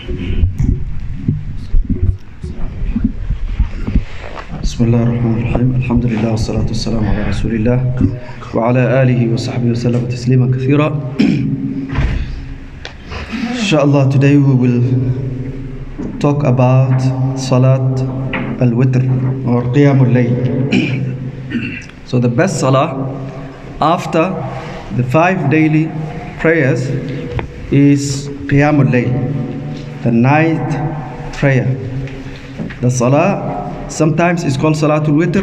بسم الله الرحمن الرحيم الحمد لله والصلاة والسلام على رسول الله وعلى آله وصحبه وسلم تسليما كثيرا. Inshallah, today we will talk about Salat al-Witr or Qiyamul Layl. So the best Salah after the 5 daily prayers is Qiyamul Layl, the night prayer. The Salah sometimes is called Salatul Witr,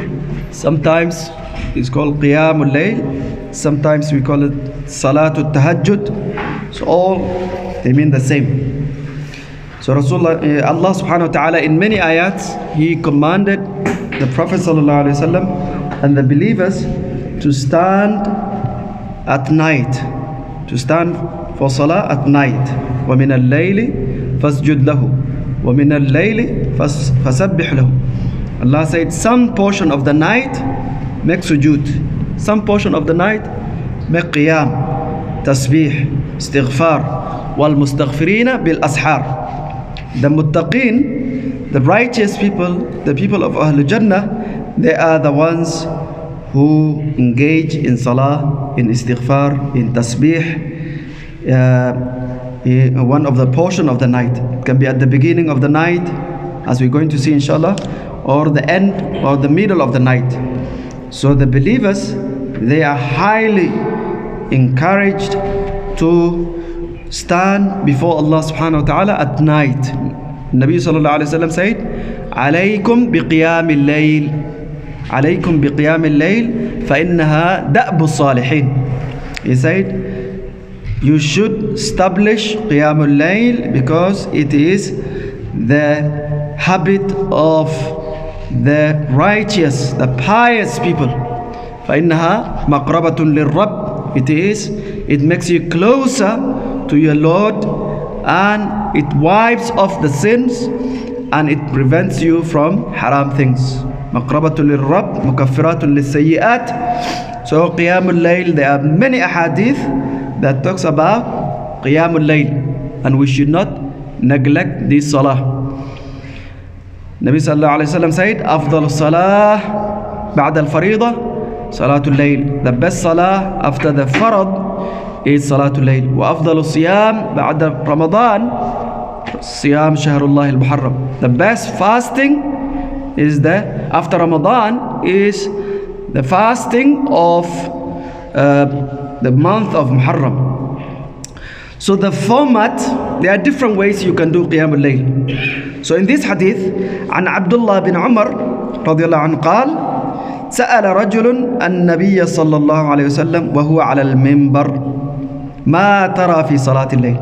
sometimes it's called Qiyamul Layl, sometimes we call it Salatul Tahajjud. So all they mean the same. So Rasulullah, Allah subhanahu wa ta'ala in many ayats, He commanded the Prophet sallallahu alaihi wasallam and the believers to stand at night, to stand for Salah at night. وَمِنَ اللَّيْلِ فَاسْجُدْ لَهُ وَمِنَ اللَّيْلِ فَسَبِّحْ لَهُ. Allah said, some portion of the night make sujood, some portion of the night make qiyam, tasbih, istighfar, wal mustaghfirina bil ashar. The muttaqin, the righteous people, the people of Ahlul Jannah, they are the ones who engage in salah, in istighfar, in tasbih, one of the portion of the night. It can be at the beginning of the night, as we're going to see inshallah, or the end or the middle of the night. So the believers, they are highly encouraged to stand before Allah subhanahu wa ta'ala at night. Nabi sallallahu alayhi wa sallam said, alaykum biqiyamil layl, alaykum biqiyamil layl, فإنها دأب الصالحين. He said, you should establish Qiyamul Layl because it is the habit of the righteous, the pious people. فإنها مقربة للرب. It makes you closer to your Lord, and it wipes off the sins, and it prevents you from haram things. مقربة للرب مكفرات للسيئات. So Qiyamul Layl, there are many ahadith that talks about Qiyamul Layl, and we should not neglect this salah. Nabi sallallahu alayhi wa sallam said, أفضل الصلاة بعد الفريضة صلاة الليل. The best salah after the farad is Salatul Layl. وأفضل الصيام بعد رمضان صيام شهر الله المحرم. The best fasting is after Ramadan is the fasting of the month of Muharram. So the format, there are different ways you can do Qiyamul Layl. So in this hadith, عن عبد الله بن عمر رضي الله عنه قال سأل رجل النبي صلى الله عليه وسلم وهو على المنبر ما ترى في صلاة الليل.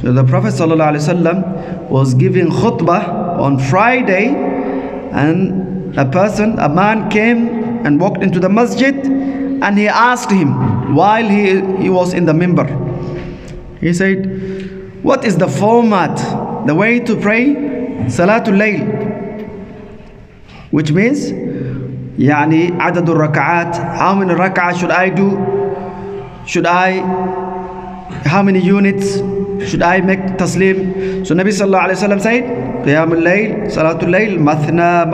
So the Prophet صلى الله عليه وسلم was giving khutbah on Friday, and a man came and walked into the masjid, and he asked him while he was in the minbar. He said, what is the format, the way to pray Salatul Layl? Which means, يعني عدد الركعات, how many rak'ah should I do? How many units should I make taslim? So Nabi sallallahu alayhi wa sallam said, Qiyamul Layl, Salatul Layl, mathna.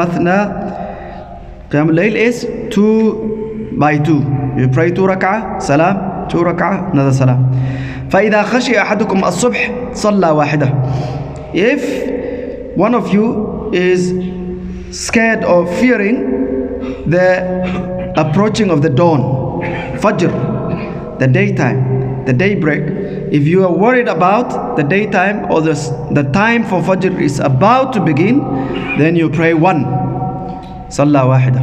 Qiyamul Layl is 2 by 2. You pray 2 rak'ah, salam, 2 rak'ah, another salam. فإذا خشي أحدكم الصبح صلى واحدة. If one of you is scared or fearing the approaching of the dawn, Fajr, the daytime, the daybreak, if you are worried about the daytime or the time for Fajr is about to begin, then you pray 1, صلى واحدة.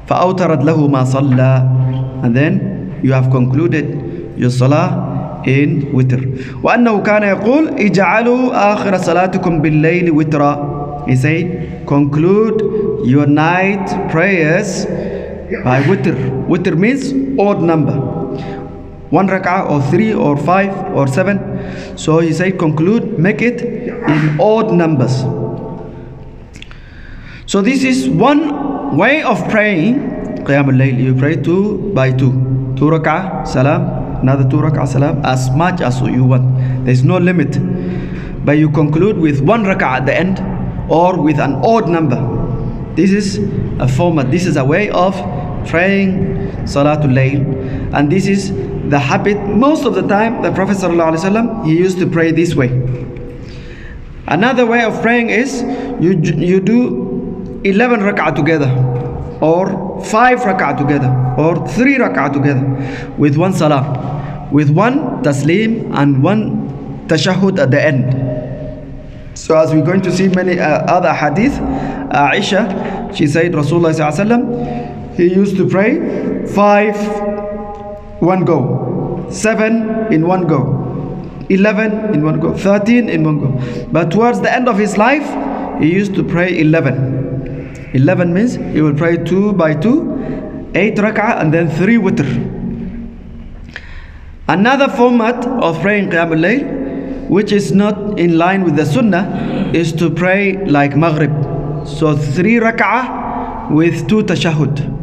فأوترت له ما صلى, and then you have concluded your salah in witr. وأنه كان يقول اجعلوا آخر صلاتكم بالليل وترا. He said, conclude your night prayers by witr. Witr means odd number, 1 rak'ah or 3 or 5 or 7. So he said, conclude, make it in odd numbers. So this is one way of praying Qiyamul Layl. You pray 2 by 2, 2 rak'ah, salam, another 2 rak'ah, salam, as much as you want. There is no limit. but you conclude with 1 rak'ah at the end, or with an odd number. This is a format, this is a way of praying Salatul Layl, and this is the habit. Most of the time the Prophet ﷺ, he used to pray this way. Another way of praying is you do 11 rak'ah together, or 5 rak'ah together, or 3 rak'ah together, with 1 salam, with 1 taslim and 1 tashahhud at the end. So as we're going to see many other hadith, Aisha, she said Rasulullah ﷺ, he used to pray 5 one go, 7 in one go, 11 in one go, 13 in one go. But towards the end of his life, he used to pray 11. 11 means he will pray 2 by 2, 8 rak'ah, and then 3 witr. Another format of praying Qiyamul Layl, which is not in line with the Sunnah, is to pray like Maghrib. So 3 rak'ah with 2 tashahhud,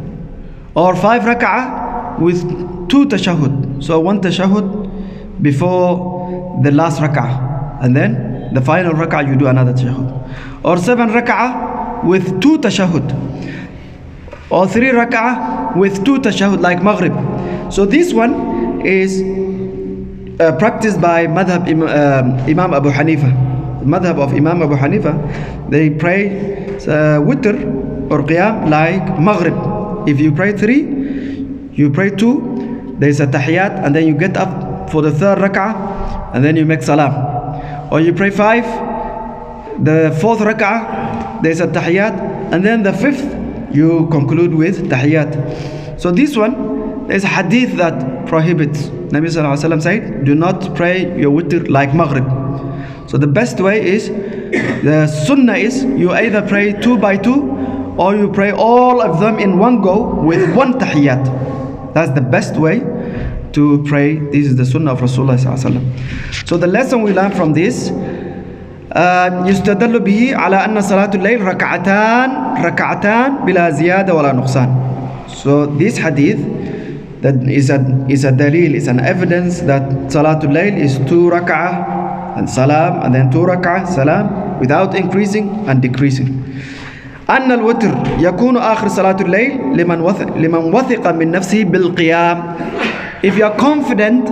or 5 rak'ah with 2 tashahhud. So 1 tashahhud before the last rak'ah, and then the final rak'ah you do another tashahhud. Or 7 rak'ah with 2 tashahhud, or 3 rak'ah with 2 tashahhud like Maghrib. So this one is practiced by Madhab Imam Abu Hanifa. Madhab of Imam Abu Hanifa, they pray Witr or Qiyam like Maghrib. If you pray 3, you pray 2, there's a Tahiyat, and then you get up for the 3rd rak'ah, and then you make Salam. Or you pray 5, the 4th rak'ah, there's a Tahiyat, and then the 5th, you conclude with Tahiyat. So this one, there's a hadith that prohibits. Nabi Sallallahu Alaihi Wasallam said, do not pray your witr like Maghrib. So the best way is, the Sunnah is, you either pray 2 by 2, or you pray all of them in one go with 1 Tahiyat. That's the best way to pray. This is the Sunnah of Rasulullah Sallallahu Alaihi Wasallam. So the lesson we learn from this, يستدل به على أن صلاة الليل ركعتان بلا زيادة ولا نقصان. So this hadith, that is a dalil, is an evidence that Salatul Layl is 2 rak'ah and salam, and then 2 rak'ah salam, without increasing and decreasing. أن الوتر يكون آخر صلاة الليل لمن وثق من نفسه بالقيام. If you are confident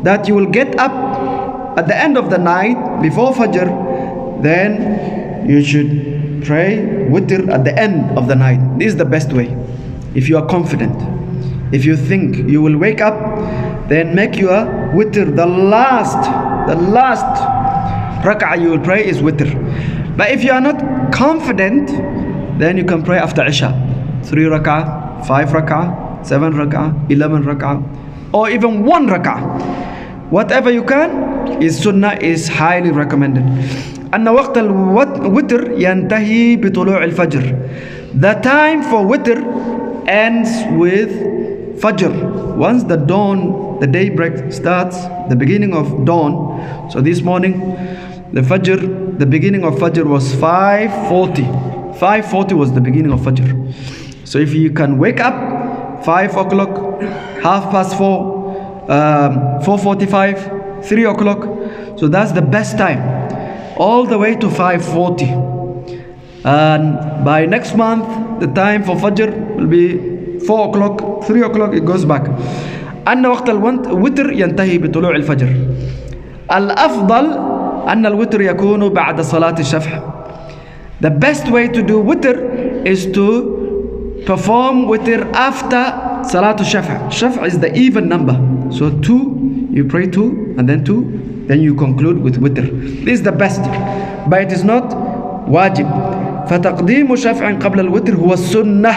that you will get up at the end of the night before Fajr, then you should pray witr at the end of the night. This is the best way. If you are confident, if you think you will wake up, then make your witr the last rak'ah you will pray is witr. But if you are not confident, then you can pray after Isha, 3 rak'ah, 5 rak'ah, 7 rak'ah, 11 rak'ah, or even 1 rak'ah. Whatever you can is Sunnah, is highly recommended. أن وقت الوتر ينتهي بطلوع الفجر. The time for witr ends with Fajr. Once the dawn, the daybreak starts, the beginning of dawn. So this morning, the Fajr, the beginning of Fajr was 5:40. 5:40 was the beginning of Fajr. So if you can wake up 5 o'clock, 4:30, 4:45, 3 o'clock, so that's the best time, all the way to 5:40. And by next month, the time for Fajr will be 4 o'clock, 3 o'clock, it goes back. أن وقت الوتر ينتهي بطلوع الفجر. الأفضل أن الوتر يكون بعد صلاة الشفع. The best way to do witr is to perform witr after Salatul Shaf'. Shaf' is the even number. So 2, you pray 2, and then 2, then you conclude with witr. This is the best, but it is not wajib. فَتَقْدِيمُ شَفْعٍ قَبْلَ الْوِتْرِ هُوَ السُّنَّةِ.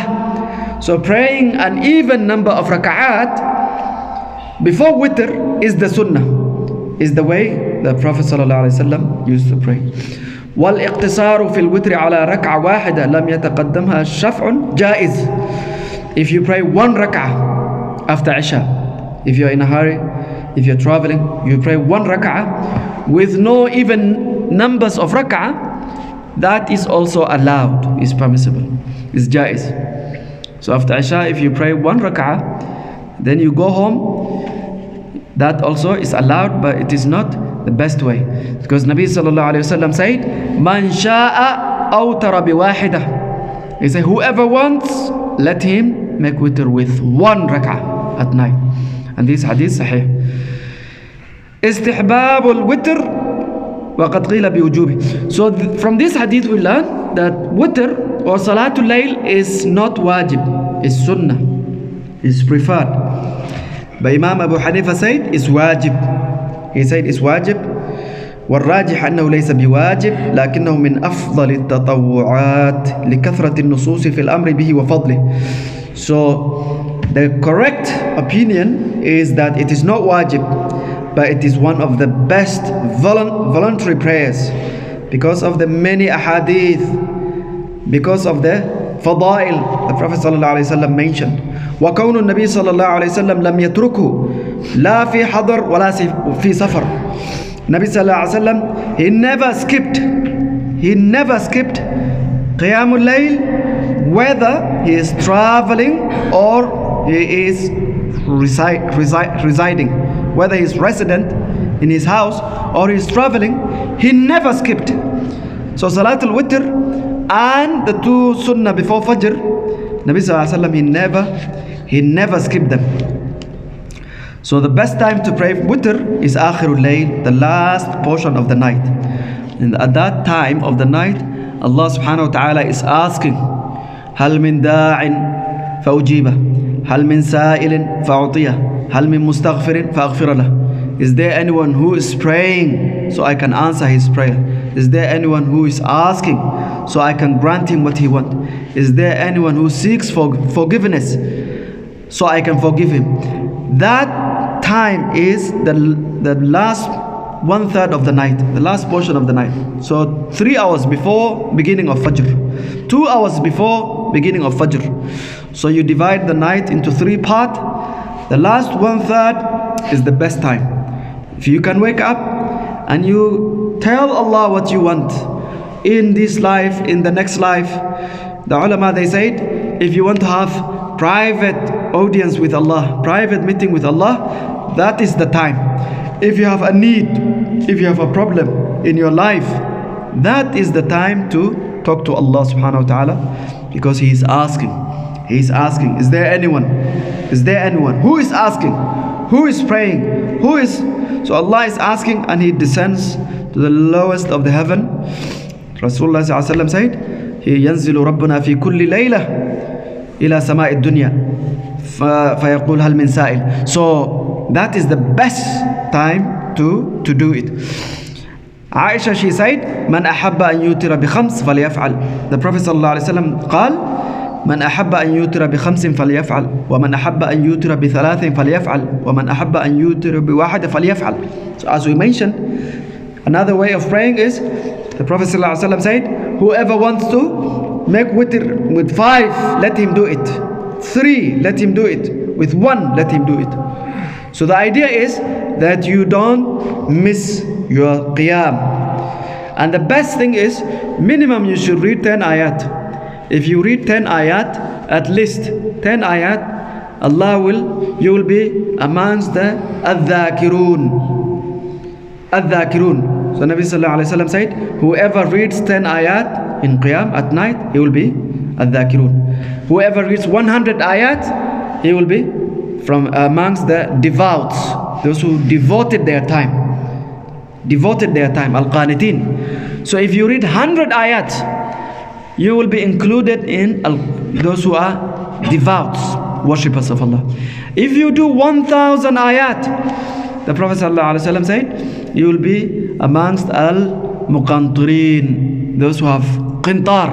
So praying an even number of raka'at before witr is the sunnah, is the way the Prophet ﷺ used to pray. وَالْإِقْتِصَارُ فِي الْوِتْرِ عَلَى رَكْعَةٍ وَاحِدَةٍ لَمْ يَتَقَدَّمْهَا شَفْعٌ جَائِزٌ. If you pray 1 rak'ah after Isha, if you're in a hurry, if you're traveling, you pray 1 rak'ah with no even numbers of rak'ah, that is also allowed, is permissible, is jaiz. So after Isha, if you pray 1 rak'ah, then you go home, that also is allowed, but it is not the best way. Because Nabi sallallahu alayhi wa sallam said, Man sha'a awtara biwahidah. He said, whoever wants, let him make witr with one rak'ah at night. And this hadith sahih. Istihbab al-witr وَقَدْ قِيلَ بِوُجُوبِ. So from this hadith we learn that witr or salatul layl is not wajib, is sunnah, is preferred. But Imam Abu Hanifa said it's wajib. He said it's wajib. والراجح أنه ليس بواجب لكنه من أفضل التطوعات لكثرة النصوص في الأمر به وفضله. So the correct opinion is that it is not wajib, but it is one of the best voluntary prayers because of the many ahadith, because of the fadail the Prophet ﷺ mentioned. وَكَوْنُ النَّبِي صلى الله عليه وسلم لم يتركه لا في حضر ولا في سفر. Nabi sallallahu alaihi wasallam, he never skipped Qiyamul Layl, whether he is traveling or he is residing, whether he is resident in his house or he is traveling, he never skipped. So Salatul Witr and the two Sunnah before Fajr, Nabi sallallahu alaihi wasallam, he never skipped them. So the best time to pray witr is Akhirul Layl, the last portion of the night. And at that time of the night, Allah subhanahu wa ta'ala is asking, هل من داع فأجيبه هل من سائل فأعطيه هل من مستغفر فأغفر له. Is there anyone who is praying so I can answer his prayer? Is there anyone who is asking so I can grant him what he wants? Is there anyone who seeks for forgiveness so I can forgive him? That time is the last 1/3 of the night, the last portion of the night. So 3 hours before beginning of Fajr, 2 hours before beginning of Fajr. So you divide the night into 3 parts. The last 1/3 is the best time. If you can wake up and you tell Allah what you want in this life, in the next life. The ulama, they said, if you want to have private audience with Allah, private meeting with Allah, that is the time. If you have a need, if you have a problem in your life, that is the time to talk to Allah subhanahu wa ta'ala, because He is asking. He is asking, is there anyone? Is there anyone? Who is asking? Who is praying? Who is? So Allah is asking, and He descends to the lowest of the heaven. Rasulullah sallallahu alaihi wasallam said, ينزل ربنا في كل ليلة إلى سماء الدنيا فيقول هل من سائل. So that is the best time to do it. Aisha, she said, من أحب أن يوتر بخمس فليفعل. The Prophet صلى الله عليه وسلم قال من أحب أن يوتر بخمس فليفعل ومن أحب أن يوتر بثلاث فليفعل ومن أحب أن يوتر بواحد فليفعل. So as we mentioned, another way of praying is, the Prophet ﷺ said, whoever wants to make witr with 5, let him do it. 3, let him do it. With 1, let him do it. So the idea is that you don't miss your qiyam. And the best thing is, minimum you should read 10 ayat. If you read 10 ayat, at least 10 ayat, you will be amongst the al-Dhakirun. Al-Dhakirun. So Nabi sallallahu alaihi wasallam said, whoever reads 10 ayat in qiyam at night, he will be al-Dhakirun. Whoever reads 100 ayat, he will be from amongst the devout, those who devoted their time, al-Qanitin. So if you read 100 ayat, you will be included in those who are devout worshippers of Allah. If you do 1,000 ayat, the Prophet ﷺ said, you will be amongst al-Muqantirin, those who have qintar.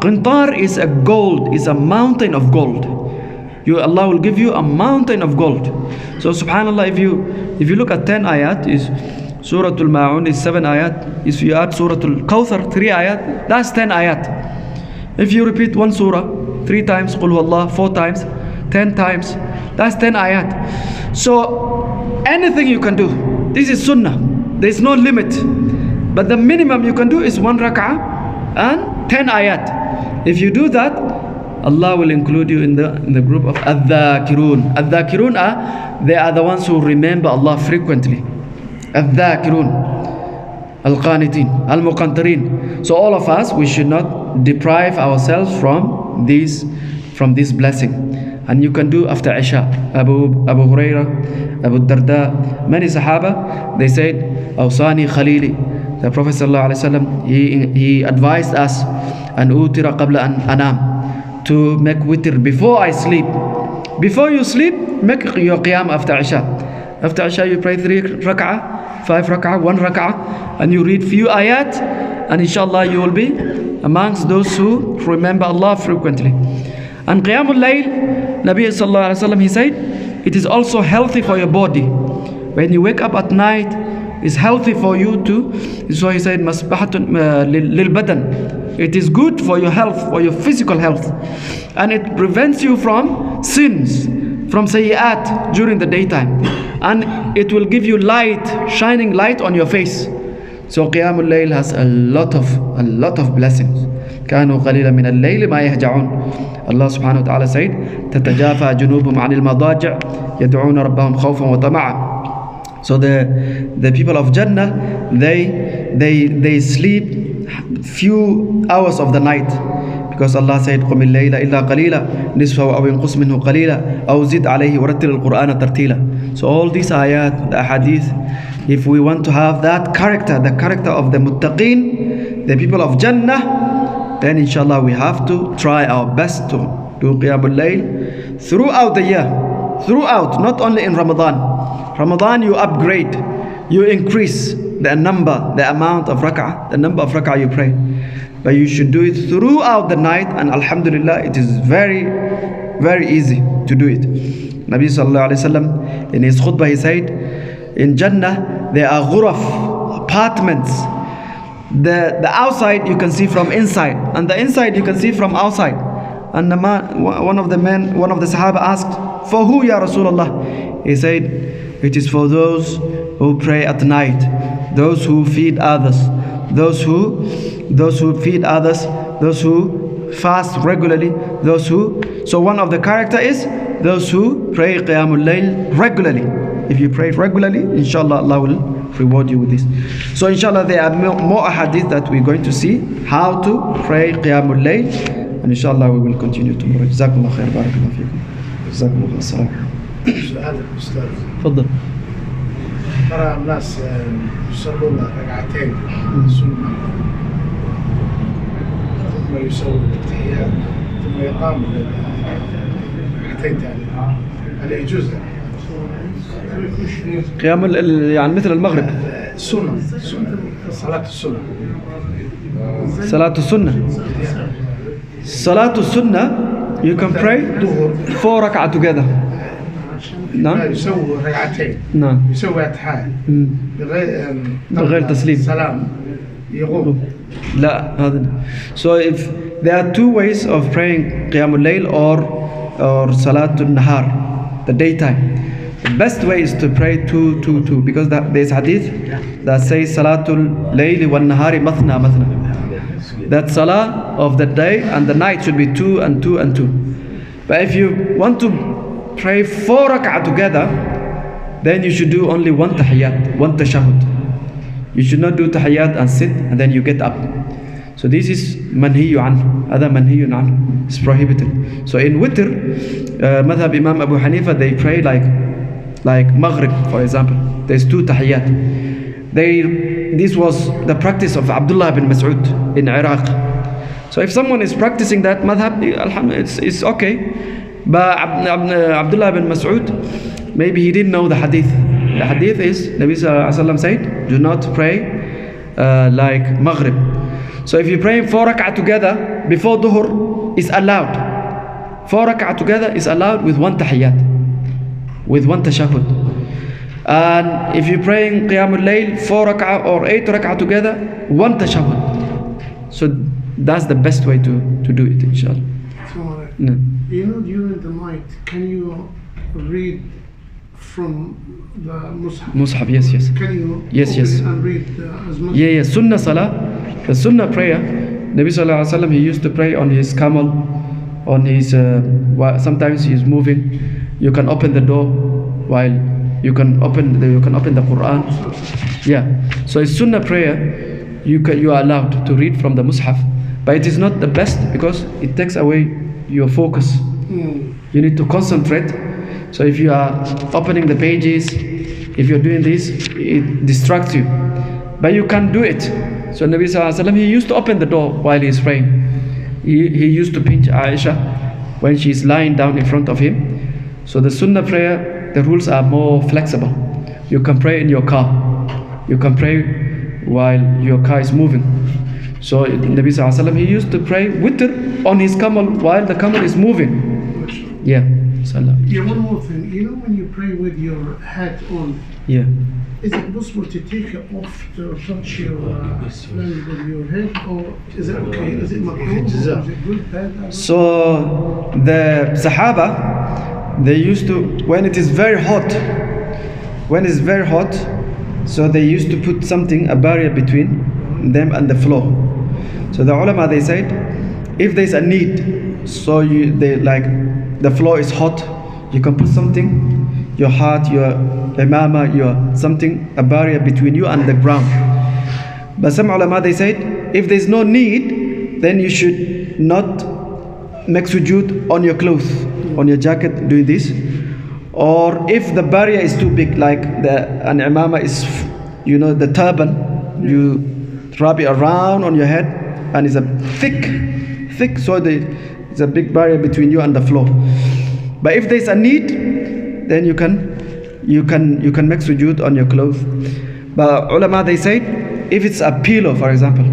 Qintar is a gold, is a mountain of gold. Allah will give you a mountain of gold. So subhanallah, if you look at 10 ayat, is Surah Al-Ma'un is 7 ayat. If you add Surah Al-Kawthar 3 ayat, that's 10 ayat. If you repeat one surah 3 times, Qul Huwallah 4 times, 10 times, that's 10 ayat. So anything you can do. This is sunnah. There is no limit. But the minimum you can do is 1 rak'ah and 10 ayat. If you do that, Allah will include you in the group of al-Dhakirun. Al-Dhakirun they are the ones who remember Allah frequently. al-Dhakirun, al-Qanitin, al-Muqantarin. So all of us, we should not deprive ourselves from this blessing. And you can do after Isha. Abu Hurairah, Abu Darda, many Sahaba, they said, Awsani Khalili. The Prophet ﷺ, he advised us, an utira qabla an anam, to make witr before I sleep. Before you sleep, make your qiyam after Isha. After Isha, you pray 3 rak'ah, 5 rak'ah, 1 rak'ah, and you read few ayat, and inshallah you will be amongst those who remember Allah frequently. And Qiyamul Layl, Nabi sallallahu alaihi wasallam, he said, it is also healthy for your body. When you wake up at night, it's healthy for you to. So he said, masbahatun lil badan. It is good for your health, for your physical health, and it prevents you from sins, from sayyat during the daytime, and it will give you light, shining light on your face. So Qiyamul Layl has a lot of blessings. كانوا قليلا من الليل ما يهجعون. Allah subhanahu wa ta'ala said, تتجافى جنوبهم عن المضاجع يدعون ربهم خوفا وطمعا. So the people of Jannah, they sleep few hours of the night, because Allah said قم الليل إلا قليلا نصفه أو ينقص منه قليلا أو زد عليه ورتل القرآن ترتيلا. So all these ayat, the hadith, if we want to have that character, the character of the muttaqin, the people of Jannah, then inshallah we have to try our best to do Qiyamul Layl throughout the year. Throughout, not only in Ramadan. Ramadan you upgrade, you increase the number, the amount of rak'ah, the number of rak'ah you pray. But you should do it throughout the night, and alhamdulillah, it is very, very easy to do it. Nabi sallallahu alayhi wa sallam, in his khutbah, he said, in Jannah there are ghuraf, apartments. The outside you can see from inside, and the inside you can see from outside. And the man, one of the Sahaba asked, for who, Ya Rasulullah? He said, it is for those who pray at night, those who feed others, those who feed others, those who fast regularly, those who. So one of the character is those who pray Qiyamul Layl regularly. If you pray regularly, inshallah Allah will reward you with this. So inshallah there are more hadith that we're going to see how to pray Qiyamul Layl, and inshallah we will continue tomorrow. Jazakumullah khair, barakallahu feekum. Jazakumullah assalam. سؤال أستاذ. تفضل. ترى الناس يصلون ركعتين سنة، ثم يسوي التحيات، ثم يقام ركعتين ثانية. هل يجوز؟ قيام يعني مثل المغرب. سنة صلاة السنة. صلاة السنة. صلاة السنة, you can pray 4 rak'ah together. نعم. يسوي ركعتين. نعم. يسوي التحيات. بغير تسليم. سلام. يقوم. لا هذا. So if there are 2 ways of praying Qiyamul Layl or Salatul Nahar, the daytime. The best way is to pray 2, because there's hadith that says Salatul Layli wa Nahari mathna mathna. That salah of the day and the night should be 2 and 2 and 2. But if you want to pray 4 rak'ah together, then you should do only 1 tahiyyat, 1 tashahhud. You should not do tahiyyat and sit and then you get up. So this is manhiyu anhu. Other manhiyun anhu. It's prohibited. So in Witr, madhab Imam Abu Hanifa, they pray like Maghrib, for example. There's 2 tahiyyat. This was the practice of Abdullah bin Mas'ud in Iraq. So if someone is practicing that madhab, it's okay. But Abdullah bin Mas'ud, maybe he didn't know the hadith. The hadith is, Nabi sallallahu alaihi wasallam said, do not pray like Maghrib. So if you pray 4 rak'ah together before Dhuhr, is allowed. 4 rak'ah together is allowed with 1 tahiyyat, with 1 tashahhud. And if you're praying Qiyamul Layl 4 rak'ah or 8 rak'ah together, 1 tashahhud. So that's the best way to do it, inshallah. No. You know, during the night, can you read from the Mus'haf? Mus'haf, yes. Can you yes. and read as much? Yeah. Sunnah salah, the Sunnah prayer. Nabi sallallahu alaihi wasallam, he used to pray on his camel, on his. Sometimes he is moving. You can open the door while You can open the Quran. Yeah. So it's Sunnah prayer. You are allowed to read from the Mus'haf, but it is not the best because it takes away your focus. You need to concentrate. So if you are opening the pages, if you're doing this, it distracts you. But you can do it. So Nabi Sallallahu Alaihi Wasallam, he used to open the door while he's praying. He used to pinch Aisha when she's lying down in front of him. So the Sunnah prayer, the rules are more flexible. You can pray in your car. You can pray while your car is moving. So Nabi Sallallahu Alaihi Wasallam, he used to pray witr on his camel while the camel is moving. Yeah. Yeah, one more thing. You know when you pray with your hat on, yeah, is it possible to take it off to touch your land with your head, or is it okay? Is it makruh? Is it good, bad? So the Sahaba, they used to, when it is very hot, so they used to put something, a barrier between them and the floor. So the ulama, they said, if there's a need, so the floor is hot, you can put something, your hat, your imama, your something, a barrier between you and the ground. But some ulama, they said, if there's no need, then you should not make sujood on your clothes, on your jacket, doing this. Or if the barrier is too big, like an imama is, the turban, you wrap it around on your head, and it's a thick, so it's a big barrier between you and the floor. But if there's a need, then you can make sujood on your clothes. But ulama, they say, if it's a pillow, for example,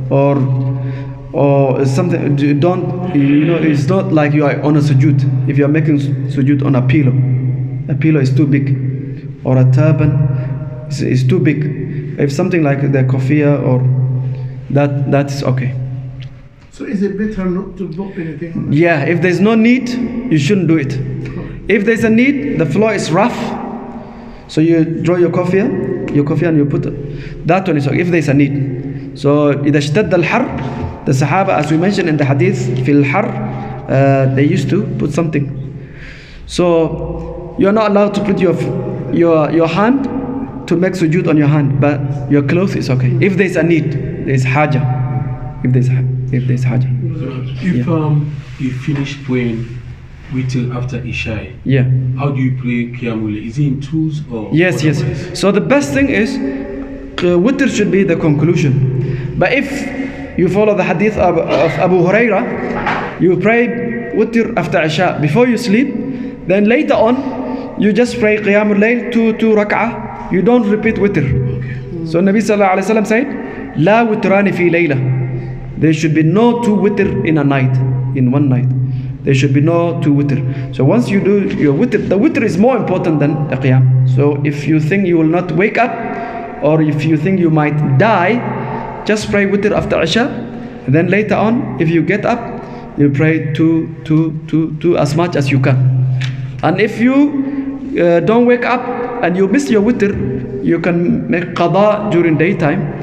or something, it's not like you are on a sujood. If you are making sujood on a pillow is too big, or a turban is too big. If something like the kofia or that's okay. So is it better not to drop anything? Yeah, if there's no need, you shouldn't do it. If there's a need, the floor is rough, so you draw your kofia and you put that one is okay, if there's a need. So إذا اشتد الحر, the Sahaba, as we mentioned in the hadith, في الحر, they used to put something. So you're not allowed to put your hand to make sujood on your hand, but your clothes is okay. If there's a need, there's haja. If there's haja. If you finish praying Witr after Isha, yeah, how do you pray Qiyamul Layl? Is it in twos or? Yes. So the best thing is Witr should be the conclusion. But if you follow the hadith of Abu Huraira, you pray Witr after Isha before you sleep, then later on you just pray Qiyamul Layl two rak'ah. You don't repeat Witr. Okay. So Nabi Sallallahu Alaihi Wasallam said, La witrani fi layla. There should be no two witr in a night, in one night. There should be no two witr. So once you do your witr, the witr is more important than the qiyam. So if you think you will not wake up, or if you think you might die, just pray witr after Isha. And then later on, if you get up, you pray two as much as you can. And if you don't wake up and you miss your witr, you can make qada during daytime.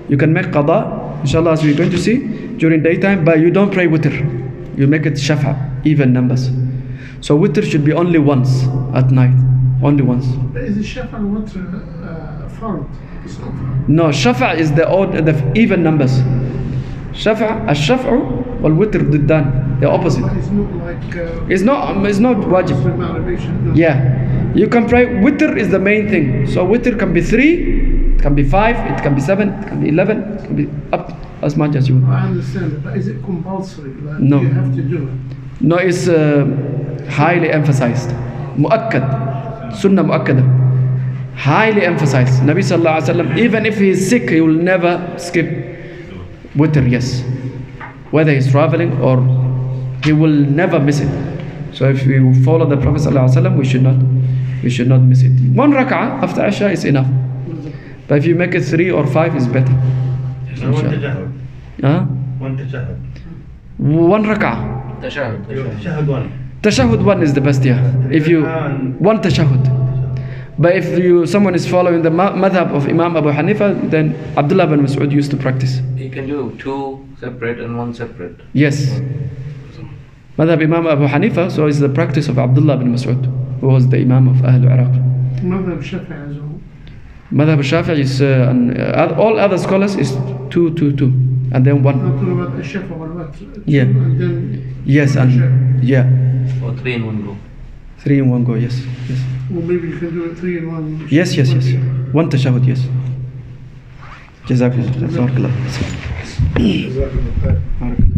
You can make qada, inshallah, as we're going to see, during daytime, but you don't pray witr. You make it shafa, even numbers. So witr should be only once at night, only once. But is the shafa and witr fard? It's not fard. No, shafa is the even numbers. Shafa, al-shaf'u wal-witr diddan, the opposite. But it's not like... it's not wajib. No. Yeah, you can pray, witr is the main thing. So witr can be 3, it can be 5, it can be 7, it can be 11, it can be up as much as you want. I understand it, but is it compulsory? Like, No. You have to do it? No, it's highly emphasized. Mu'akkad, sunnah mu'akkada. Highly emphasized. Nabi Sallallahu Alaihi Wasallam, even if he is sick, he will never skip witr, yes. Whether he's traveling or he will never miss it. So if we follow the Prophet Sallallahu Alaihi Wasallam, we should not miss it. One rak'ah after Isha is enough. But if you make it 3 or 5, is better. One tashahhud. One rak'ah. Tashahhud one. Tashahhud one is the best, yeah. If you one tashahhud. But if someone is following the madhab of Imam Abu Hanifa, then Abdullah bin Mas'ud used to practice. You can do 2 separate and 1 separate. Yes. Madhab Imam Abu Hanifa, so is the practice of Abdullah bin Mas'ud, who was the Imam of Ahlul Iraq. مذهب الشافعي as well. Madhab al-Shafi'i is, all other scholars is 2, 2, 2. And then Not 1. talking about the Shafi'i or what? Yeah. And then Yes, and yeah. Or 3 in 1 go. 3 in 1 go, yes. Yes. or maybe you can do it 3 in 1. Yes, yes, yes. 1 tashahud, yes. Jazakallah. جزاك الله خير. Barakallah.